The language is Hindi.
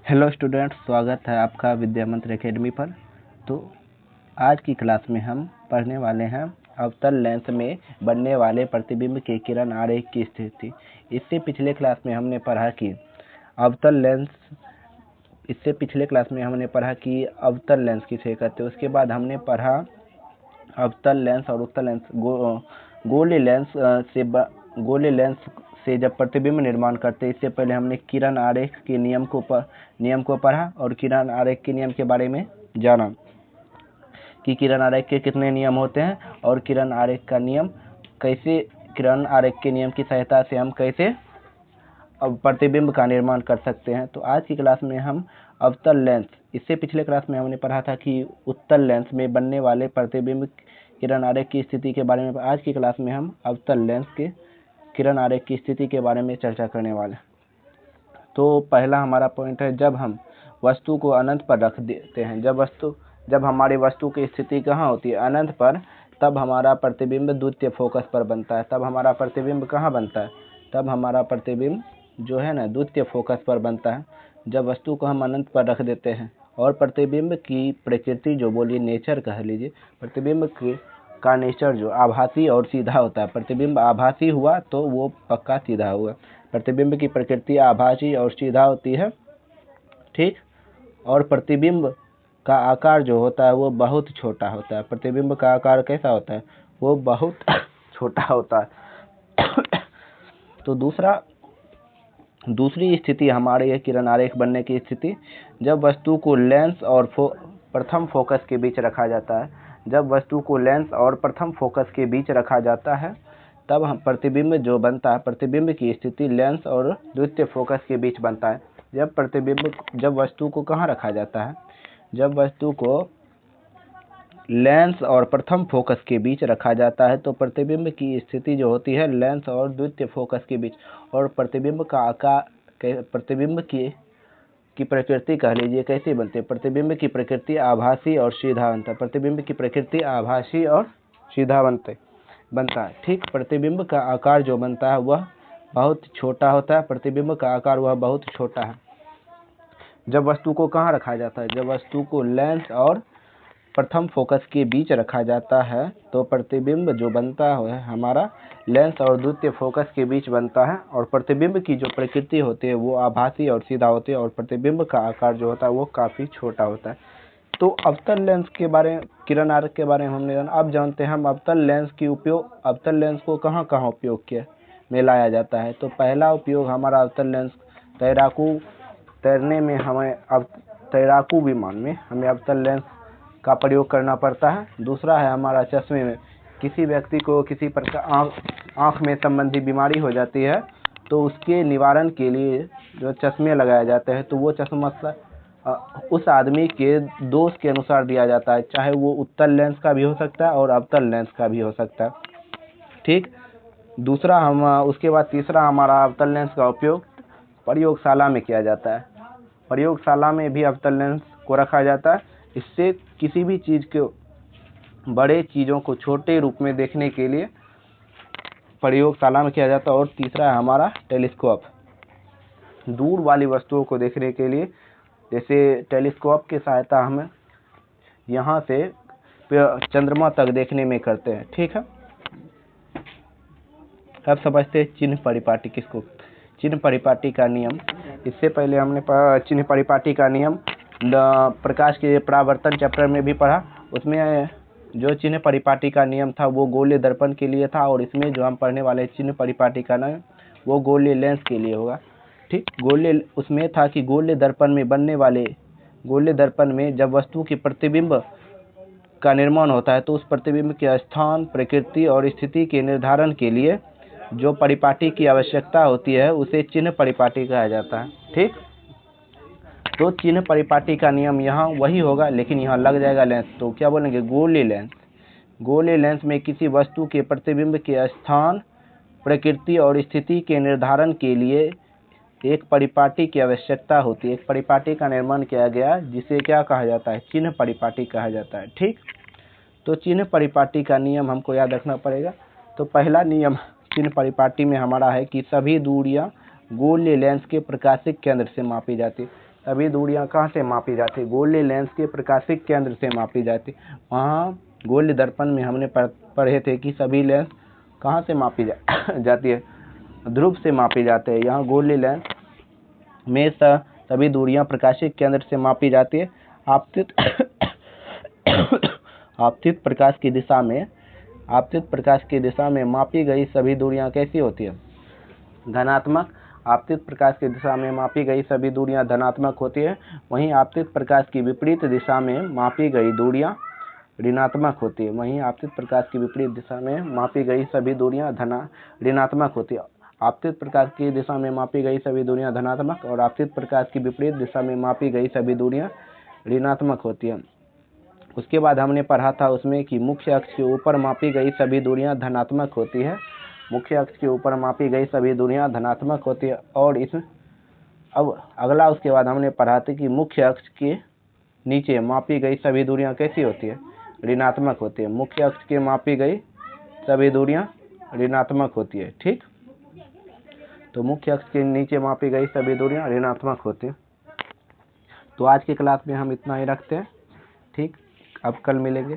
हेलो स्टूडेंट्स, स्वागत है आपका विद्या मंत्र एकेडमी पर। तो आज की क्लास में हम पढ़ने वाले हैं अवतल लेंस में बनने वाले प्रतिबिंब के किरण आरेख की स्थिति। इससे पिछले क्लास में हमने पढ़ा कि अवतल लेंस किसे कहते हैं। उसके बाद हमने पढ़ा अवतल लेंस और उत्तल लेंस। गोले लेंस से जब प्रतिबिंब निर्माण करते हैं, इससे पहले हमने किरण आरेख के नियम को पढ़ा और किरण आरेख के नियम के बारे में जाना कि किरण आरेख के कितने नियम होते हैं और किरण आरेख के नियम की सहायता से हम कैसे प्रतिबिंब का निर्माण कर सकते हैं। तो आज की क्लास में हम अवतल लेंस, इससे पिछले क्लास में हमने पढ़ा था कि उत्तल लेंस में बनने वाले प्रतिबिंब किरण आरेख की स्थिति के बारे में। आज की क्लास में हम अवतल लेंस के किरण आरेख की स्थिति के बारे में चर्चा करने वाले। तो पहला हमारा पॉइंट है, जब हम वस्तु को अनंत पर रख देते हैं, जब हमारी वस्तु की स्थिति कहाँ होती है, अनंत पर, तब हमारा प्रतिबिंब द्वितीय फोकस पर बनता है। तब हमारा प्रतिबिंब कहाँ बनता है? तब हमारा प्रतिबिंब जो है ना, द्वितीय फोकस पर बनता है। जब वस्तु को हम अनंत पर रख देते हैं और प्रतिबिंब की प्रकृति जो बोलिए नेचर कह लीजिए, प्रतिबिंब का नेचर जो आभासी और सीधा होता है। प्रतिबिंब आभासी हुआ तो वो पक्का सीधा हुआ। प्रतिबिंब की प्रकृति आभासी और सीधा होती है, ठीक। और प्रतिबिंब का आकार जो होता है वो बहुत छोटा होता है। प्रतिबिंब का आकार कैसा होता है? वो बहुत छोटा होता है। तो दूसरी स्थिति हमारे ये किरण आरेख बनने की स्थिति, जब वस्तु को लेंस और प्रथम फोकस के बीच रखा जाता है। जब वस्तु को लेंस और प्रथम फोकस के बीच रखा जाता है, तब हम प्रतिबिंब जो बनता है, प्रतिबिंब की स्थिति लेंस और द्वितीय फोकस के बीच बनता है। जब वस्तु को कहाँ रखा जाता है? जब वस्तु को लेंस और प्रथम फोकस के बीच रखा जाता है तो प्रतिबिंब की स्थिति जो होती है लेंस और द्वितीय फोकस के बीच। और प्रतिबिंब का आकार, प्रतिबिंब की प्रकृति कह लीजिए कैसी बनती है? प्रतिबिंब की प्रकृति आभासी और सीधा बनता है। प्रतिबिंब की प्रकृति आभासी और सीधा बनता है, ठीक। प्रतिबिंब का आकार जो बनता है वह बहुत छोटा होता है। प्रतिबिंब का आकार वह बहुत छोटा है। जब वस्तु को कहाँ रखा जाता है? जब वस्तु को लेंस और प्रथम फोकस के बीच रखा जाता है तो प्रतिबिंब जो बनता है हमारा लेंस और द्वितीय फोकस के बीच बनता है। और प्रतिबिंब की जो प्रकृति होती है वो आभासी और सीधा होती है और प्रतिबिंब का आकार जो होता है वो काफ़ी छोटा होता है। तो अवतल लेंस के बारे, किरण आरेख के बारे में हमने जाना। अब जानते हैं हम अवतल लेंस को कहाँ कहाँ उपयोग में लाया जाता है। तो पहला उपयोग हमारा अवतल लेंस तैरने में तैराकू विमान में हमें अवतल लेंस का प्रयोग करना पड़ता है। दूसरा है हमारा चश्मे में, किसी व्यक्ति को किसी प्रकार आँख में संबंधी बीमारी हो जाती है तो उसके निवारण के लिए जो चश्मे लगाए जाते हैं, तो वो चश्मा उस आदमी के दोष के अनुसार दिया जाता है, चाहे वो उत्तल लेंस का भी हो सकता है और अवतल लेंस का भी हो सकता है, ठीक। उसके बाद तीसरा हमारा अवतल लेंस का उपयोग प्रयोगशाला में किया जाता है। प्रयोगशाला में भी अवतल लेंस को रखा जाता है। इससे किसी भी चीज़ को, बड़े चीज़ों को छोटे रूप में देखने के लिए प्रयोगशाला में किया जाता है। और तीसरा है हमारा टेलीस्कोप, दूर वाली वस्तुओं को देखने के लिए। जैसे टेलीस्कोप की सहायता हम यहाँ से चंद्रमा तक देखने में करते हैं, ठीक है। अब समझते हैं चिन्ह परिपाटी किसको, चिन्ह परिपाटी का नियम। इससे पहले हमने चिन्ह परिपाटी का नियम प्रकाश के परावर्तन चैप्टर में भी पढ़ा। उसमें जो चिन्ह परिपाटी का नियम था वो गोलीय दर्पण के लिए था और इसमें जो हम पढ़ने वाले चिन्ह परिपाटी का नियम वो गोलीय लेंस के लिए होगा, ठीक। उसमें था कि गोलीय दर्पण में जब वस्तु की प्रतिबिंब का निर्माण होता है तो उस प्रतिबिंब के स्थान, प्रकृति और स्थिति के निर्धारण के लिए जो परिपाटी की आवश्यकता होती है उसे चिन्ह परिपाटी कहा जाता है, ठीक। तो चिन्ह परिपाटी का नियम यहाँ वही होगा, लेकिन यहाँ लग जाएगा लेंस, तो क्या बोलेंगे? गोलीय लेंस। गोलीय लेंस में किसी वस्तु के प्रतिबिंब के स्थान, प्रकृति और स्थिति के निर्धारण के लिए एक परिपाटी की आवश्यकता होती है। एक परिपाटी का निर्माण किया गया जिसे क्या कहा जाता है? चिन्ह परिपाटी कहा जाता है, ठीक। तो चिन्ह परिपाटी का नियम हमको याद रखना पड़ेगा। तो पहला नियम चिन्ह परिपाटी में हमारा है कि सभी दूरियां गोलीय लेंस के प्रकाशिक केंद्र से मापी जाती है। सभी दूरियां कहाँ से मापी जाती है? गोल्डी लेंस के प्रकाशिक केंद्र से मापी जाती है। वहाँ गोल्डी दर्पण में हमने पढ़े थे कि सभी लेंस कहाँ से मापी जाती है? ध्रुव से मापी जाते हैं। यहाँ गोल्डी लेंस में सभी दूरियां प्रकाशिक केंद्र से मापी जाती है। आपतित प्रकाश की दिशा में मापी गई सभी दूरियां कैसी होती है? धनात्मक। आपतित प्रकाश की दिशा में मापी गई सभी दूरियां धनात्मक होती है। वहीं आपतित प्रकाश की विपरीत दिशा में मापी गई दूरियां ऋणात्मक होती है। वहीं आपतित प्रकाश की विपरीत दिशा में मापी गई सभी दूरियां ऋणात्मक होती है। आपतित प्रकाश की दिशा में मापी गई सभी दूरियां धनात्मक और आपतित प्रकाश की विपरीत दिशा में मापी गई सभी दूरियां ऋणात्मक होती है। उसके बाद हमने पढ़ा था उसमें कि मुख्य अक्ष के ऊपर मापी गई सभी दूरियां धनात्मक होती है। मुख्य अक्ष के ऊपर मापी गई सभी दूरियां धनात्मक होती है। और अब अगला उसके बाद हमने पढ़ा था कि मुख्य अक्ष के नीचे मापी गई सभी दूरियां कैसी होती है? ऋणात्मक होती है। मुख्य अक्ष के मापी गई सभी दूरियां ऋणात्मक होती है। ठीक, तो मुख्य अक्ष के नीचे मापी गई सभी दूरियां ऋणात्मक होती हैं। तो आज की क्लास में हम इतना ही रखते हैं। ठीक, अब कल मिलेंगे।